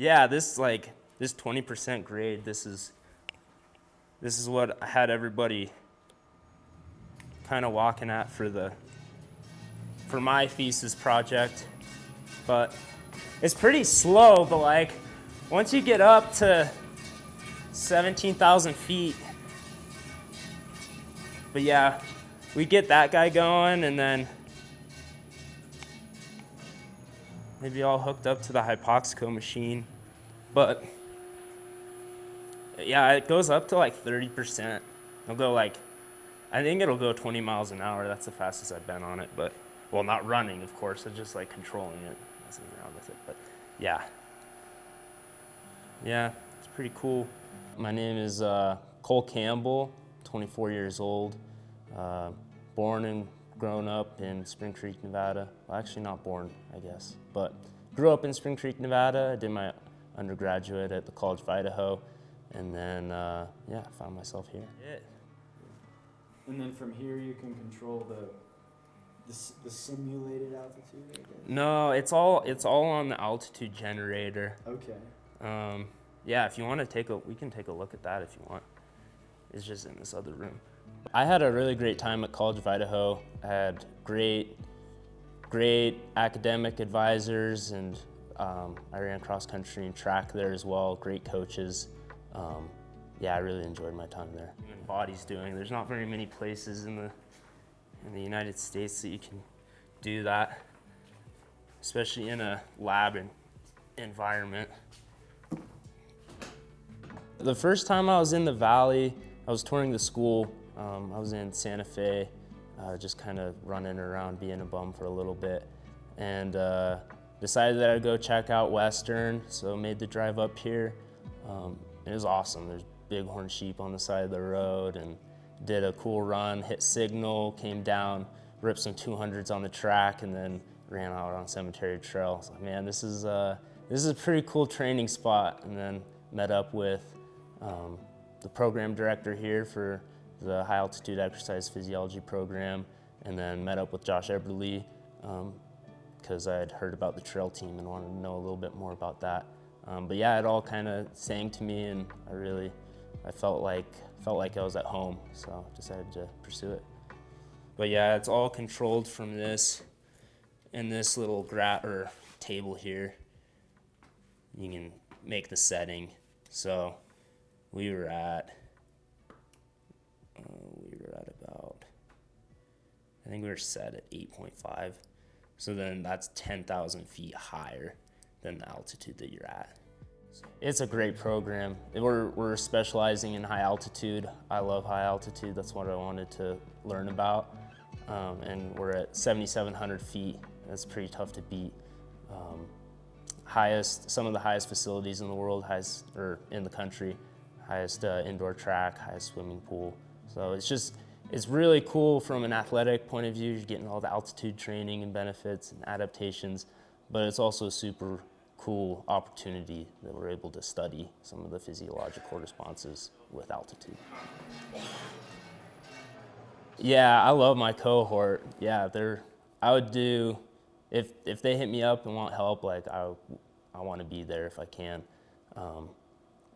Yeah, this 20% grade, this is what I had everybody kind of walking at for my thesis project. But it's pretty slow, but like once you get up to 17,000 feet, but yeah, we get that guy going and then maybe all hooked up to the hypoxico machine. But yeah, it goes up to like 30%. It'll go I think it'll go 20 miles an hour. That's the fastest I've been on it, but, well, not running, of course, it's just like controlling it, messing around with it, but yeah. Yeah, it's pretty cool. My name is Cole Campbell, 24 years old, born and grown up in Spring Creek, Nevada. Well, actually not born, I guess, but grew up in Spring Creek, Nevada. I did my undergraduate at the College of Idaho, and then, yeah, found myself here. And then from here you can control the simulated altitude, I guess? No, it's all on the altitude generator. Okay. Yeah, if you want to we can take a look at that if you want. It's just in this other room. I had a really great time at College of Idaho. I had great academic advisors, and I ran cross country and track there as well. Great coaches. Yeah, I really enjoyed my time there. Body's doing. There's not very many places in the United States that you can do that, especially in a lab environment. The first time I was in the Valley, I was touring the school. I was in Santa Fe, just kind of running around, being a bum for a little bit, and decided that I'd go check out Western, so made the drive up here. It was awesome. There's bighorn sheep on the side of the road, and did a cool run, hit signal, came down, ripped some 200s on the track, and then ran out on Cemetery Trail. I was like, man, this is a pretty cool training spot. And then met up with the program director here for the High Altitude Exercise Physiology program, and then met up with Josh Eberly because I had heard about the trail team and wanted to know a little bit more about that. But yeah, it all kind of sang to me, and I felt like I was at home, so I decided to pursue it. But yeah, it's all controlled from this and this little table here. You can make the setting. So we were at about, I think we were set at 8.5. So then that's 10,000 feet higher than the altitude that you're at. So it's a great program. We're specializing in high altitude. I love high altitude. That's what I wanted to learn about. And we're at 7,700 feet. That's pretty tough to beat. Some of the highest facilities in the world, or in the country, highest indoor track, highest swimming pool. So it's really cool from an athletic point of view. You're getting all the altitude training and benefits and adaptations, but it's also a super cool opportunity that we're able to study some of the physiological responses with altitude. Yeah, I love my cohort. Yeah, I would do, if they hit me up and want help, like I want to be there if I can.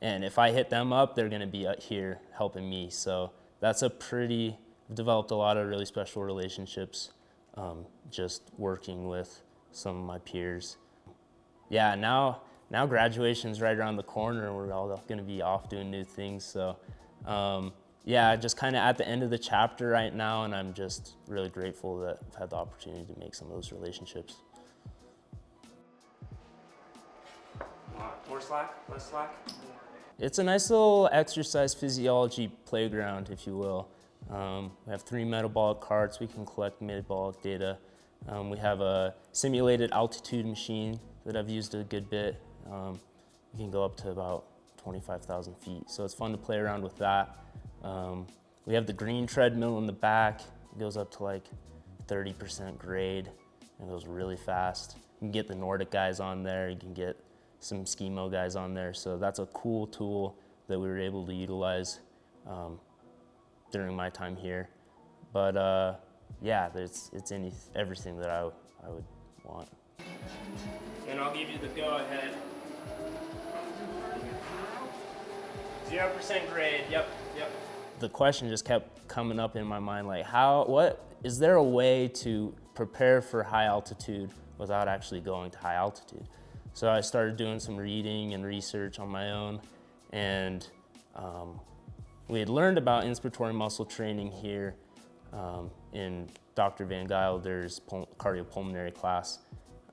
And if I hit them up, they're going to be out here helping me. So I've developed a lot of really special relationships just working with some of my peers. Yeah, now graduation's right around the corner. We're all going to be off doing new things. So yeah, just kind of at the end of the chapter right now, and I'm just really grateful that I've had the opportunity to make some of those relationships. More slack, less slack? It's a nice little exercise physiology playground, if you will. We have 3 metabolic carts. We can collect metabolic data. We have a simulated altitude machine that I've used a good bit. We can go up to about 25,000 feet. So it's fun to play around with that. We have the green treadmill in the back. It goes up to like 30% grade and goes really fast. You can get the Nordic guys on there. You can get some Skimo guys on there. So that's a cool tool that we were able to utilize during my time here. But yeah, it's everything that I would want. And I'll give you the go ahead. 0% grade, yep. The question just kept coming up in my mind, like what, is there a way to prepare for high altitude without actually going to high altitude? So I started doing some reading and research on my own, and we had learned about inspiratory muscle training here in Dr. Van Gilder's cardiopulmonary class.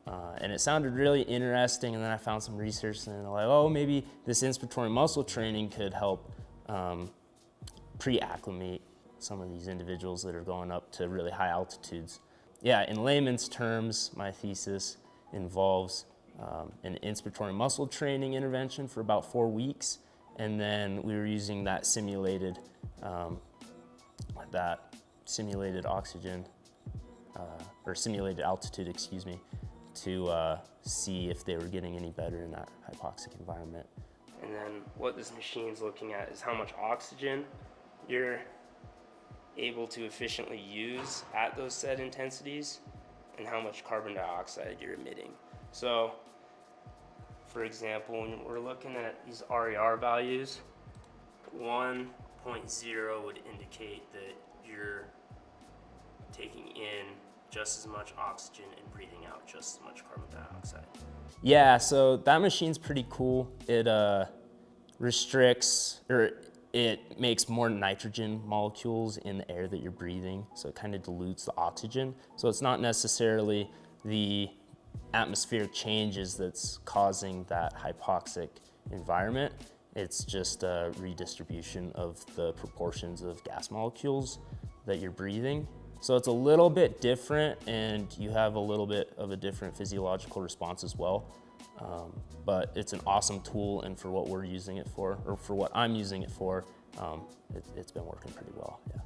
And it sounded really interesting, and then I found some research and like, oh, maybe this inspiratory muscle training could help pre-acclimate some of these individuals that are going up to really high altitudes. Yeah, in layman's terms, my thesis involves an inspiratory muscle training intervention for about 4 weeks, and then we were using that simulated oxygen, or simulated altitude, excuse me, to see if they were getting any better in that hypoxic environment. And then what this machine's looking at is how much oxygen you're able to efficiently use at those set intensities and how much carbon dioxide you're emitting. So, for example, when we're looking at these RER values, 1.0 would indicate that you're taking in just as much oxygen and breathing out just as much carbon dioxide. Yeah, so that machine's pretty cool. It restricts, or it makes more nitrogen molecules in the air that you're breathing, so it kind of dilutes the oxygen. So it's not necessarily the atmospheric changes that's causing that hypoxic environment. It's just a redistribution of the proportions of gas molecules that you're breathing. So it's a little bit different, and you have a little bit of a different physiological response as well. But it's an awesome tool, and for what we're using it for, or for what I'm using it for, it's been working pretty well, yeah.